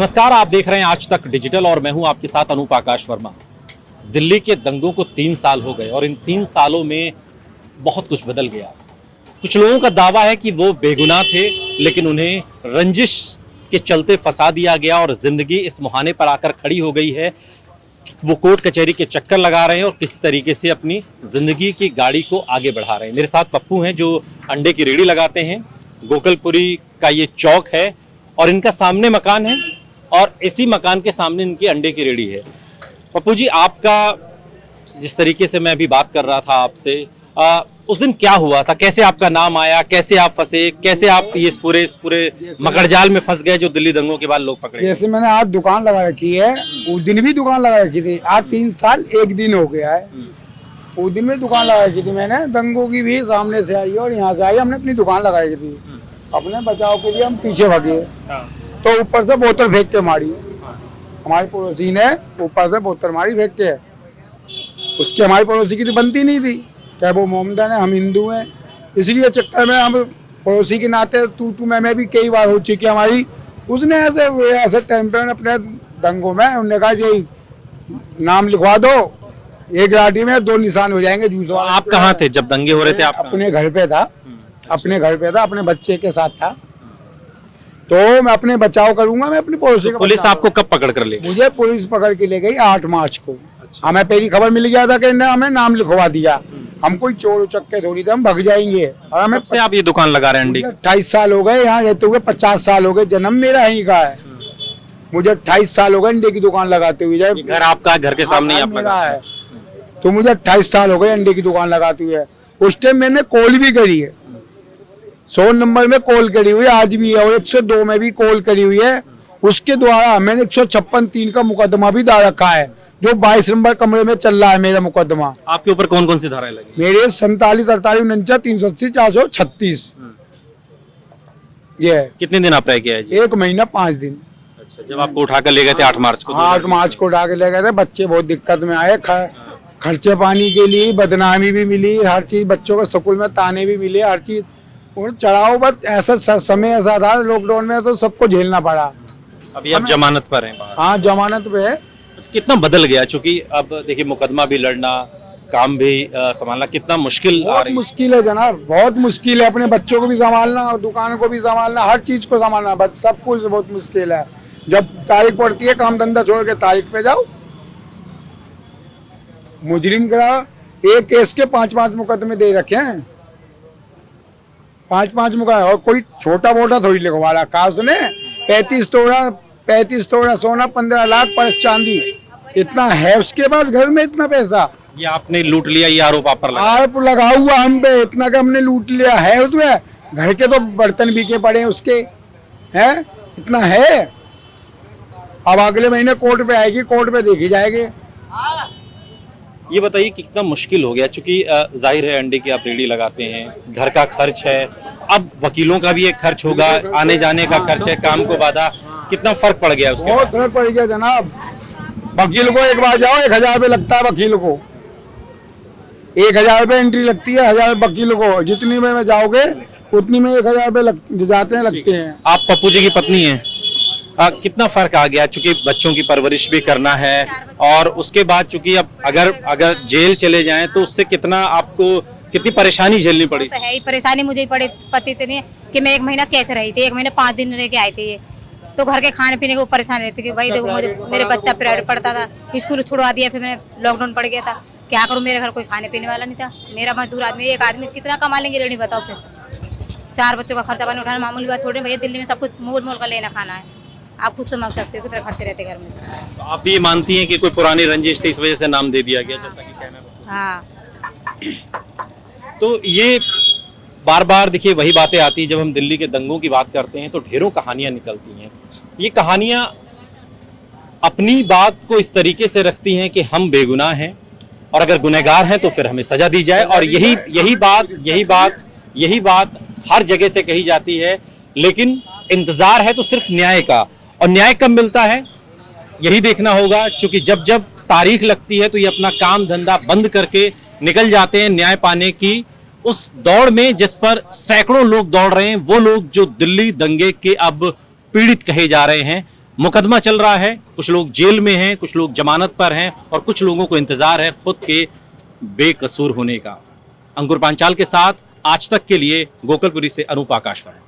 नमस्कार, आप देख रहे हैं आज तक डिजिटल और मैं हूं आपके साथ अनूप आकाश वर्मा। दिल्ली के दंगों को 3 साल हो गए और इन 3 सालों में बहुत कुछ बदल गया। कुछ लोगों का दावा है कि वो बेगुनाह थे, लेकिन उन्हें रंजिश के चलते फंसा दिया गया और जिंदगी इस मुहाने पर आकर खड़ी हो गई है। वो कोर्ट कचहरी के चक्कर लगा रहे हैं और किसी तरीके से अपनी जिंदगी की गाड़ी को आगे बढ़ा रहे हैं। मेरे साथ पप्पू हैं जो अंडे की रेहड़ी लगाते हैं। गोकलपुरी का ये चौक है और इनका सामने मकान है और इसी मकान के सामने इनकी अंडे की रेहड़ी है। पप्पू जी, आपका जिस तरीके से मैं अभी बात कर रहा था आपसे, उस दिन क्या हुआ था? कैसे आपका नाम आया? कैसे आप फंसे? कैसे आप इस पूरे मकड़जाल में फंस गए जो दिल्ली दंगों के बाद लोग पकड़े? जैसे मैंने आज दुकान लगा रखी है, उस दिन भी दुकान लगा रखी थी। आज 3 साल 1 दिन हो गया है। उस दिन में दुकान लगा रखी थी मैंने। दंगों की भी सामने से आई और यहाँ से आई। हमने अपनी दुकान लगाई थी। अपने बचाव के लिए हम पीछे भागे तो ऊपर से बोतल फेंक के मारी। हमारे पड़ोसी ने ऊपर से बोतल मारी फेंक के। उसकी हमारी पड़ोसी की तो बनती नहीं थी, क्या वो मोहम्मदन है, हम हिंदू हैं, इसलिए चक्कर में हम पड़ोसी के नाते तू मैं भी कई बार हो चुकी हमारी। उसने ऐसे टेम्पर अपने दंगों में उन्होंने कहा जी नाम लिखवा दो, एक लाठी में 2 निशान हो जाएंगे जूस वाले। आप कहाँ थे जब दंगे हो रहे थे? आप अपने घर पे था। अपने घर पे था, अपने बच्चे के साथ था। तो मैं अपने बचाव करूंगा, मैं अपनी पड़ोसी का। पुलिस आपको कब पकड़ कर ले गई? मुझे पुलिस पकड़ के ले गई 8 मार्च को। हमें पहली खबर मिल गया था कि इन्होंने हमें नाम लिखवा दिया। हम कोई चोर उचक्के थोड़ी थे, हम भग जाएंगे। और हमें से आप ये दुकान लगा रहे हैं अंडे? 28 साल हो गए यहाँ रहते हुए, 50 साल हो गए। जन्म मेरा यहीं का है। मुझे 28 साल हो गए अंडे की दुकान लगाते हुए। घर आपका, घर के सामने आप लगा है, तो मुझे 28 साल हो गए अंडे की दुकान लगाते हुए। उस टाइम मैंने कॉल भी करी है, 100 नंबर में कॉल करी हुई है, आज भी है, और 102 में भी कॉल करी हुई है। उसके द्वारा मैंने 156(3) का मुकदमा भी डाल रखा है, जो 22 नंबर कमरे में चल रहा है मेरा मुकदमा। आपके ऊपर कौन कौन सी धाराएं लगी? मेरे 47, 48, 49, 380, 436। ये कितने दिन आप रह के आए जी? 1 महीना 5 दिन। अच्छा, जब आपको उठा कर ले गए थे 8 मार्च को? 8 मार्च को उठा के ले गए थे। बच्चे बहुत दिक्कत में आए, खर्चे पानी के लिए बदनामी भी मिली, हर चीज। बच्चों को स्कूल में ताने भी मिले, हर चीज। और चढ़ाओ बस ऐसा समय ऐसा था लॉकडाउन में, तो सबको झेलना पड़ा। अभी आप जमानत पर हैं बाहर? हाँ, जमानत पे है। कितना बदल गया, चूंकि अब देखिए मुकदमा भी लड़ना, काम भी संभालना कितना मुश्किल आ बहुत रही है। मुश्किल है जनाब, बहुत मुश्किल है। अपने बच्चों को भी संभालना और दुकान को भी संभालना, हर चीज को संभालना, बस सब कुछ बहुत मुश्किल है। जब तारीख पड़ती है, काम धंधा छोड़ के तारीख पे जाओ। मुजरिम का एक केस के 5-5 मुकदमे दे रखे हैं। 5-5 मुकदमे, और कोई छोटा मोटा थोड़ी लिखवा रखा उसने। 35 तोड़ा सोना, 15 लाख परस चांदी, इतना है उसके पास घर में, इतना पैसा। ये आपने लूट लिया, ये आरोप आप पर लगा? आरोप लगा हुआ हम पे, इतना का हमने लूट लिया है उसमें। घर के तो बर्तन बिके पड़े हैं उसके, हैं, इतना है। अब अगले महीने कोर्ट पे आएगी, कोर्ट पे देखी जाएगी। ये बताइए कितना मुश्किल हो गया, चूंकि जाहिर है अंडे की आप रेहड़ी लगाते हैं, घर का खर्च है, अब वकीलों का भी एक खर्च होगा, आने जाने का खर्च है, काम को बाधा, कितना फर्क पड़ गया उसके? बहुत फर्क पड़ गया जनाब। वकील को एक बार जाओ 1000 रुपये लगता है वकील को। 1000 रुपये एंट्री लगती है, 1000 वकील को। जितनी में जाओगे उतनी में 1000 रुपये जाते हैं, लगते हैं। आप पप्पू जी की पत्नी हैं, कितना फर्क आ गया, चूंकि बच्चों की परवरिश भी करना है और उसके बाद चूंकि अब अगर जेल चले जाएं तो उससे कितनी परेशानी झेलनी पड़ी? तो है ही परेशानी, मुझे ही पड़ी। पति इतनी कि मैं 1 महीना कैसे रही थी, 1 महीने 5 दिन रह के आई थी। तो घर के खाने पीने को परेशान रहती कि भाई देखो, मुझे मेरे बच्चा प्राइवेट पढ़ता था, स्कूल छुड़वा दिया, फिर मैंने लॉकडाउन पड़ गया था, क्या करूँ? मेरे घर कोई खाने पीने वाला नहीं था। मेरा मजदूर आदमी, एक आदमी कितना कमा लेंगे रेडी, बताओ। फिर 4 बच्चों का खर्चा पानी उठाना मामूली बात थोड़ी। भैया दिल्ली में सब कुछ मोल का लेना खाना है, आप खुद समझ सकते हो कितना खर्चे रहते घर में। तो आप भी मानती हैं कि कोई पुरानी रंजिश थी, इस वजह से नाम दे दिया गया, जैसा कि कहना है? हाँ, तो ये बार बार देखिए वही बातें आती हैं। जब हम दिल्ली के दंगों की बात करते हैं तो ढेरों कहानियां निकलती हैं। ये कहानियां अपनी बात को इस तरीके से रखती हैं कि हम बेगुनाह हैं और अगर गुनहगार हैं तो फिर हमें सजा दी जाए, और यही बात हर जगह से कही जाती है। लेकिन इंतजार है तो सिर्फ न्याय का, और न्याय कब मिलता है यही देखना होगा। क्योंकि जब जब तारीख लगती है तो ये अपना काम धंधा बंद करके निकल जाते हैं न्याय पाने की उस दौड़ में जिस पर सैकड़ों लोग दौड़ रहे हैं। वो लोग जो दिल्ली दंगे के अब पीड़ित कहे जा रहे हैं, मुकदमा चल रहा है, कुछ लोग जेल में हैं, कुछ लोग जमानत पर हैं और कुछ लोगों को इंतजार है खुद के बेकसूर होने का। अंकुर पांचाल के साथ आज तक के लिए गोकलपुरी से अनूप आकाश वर्मा।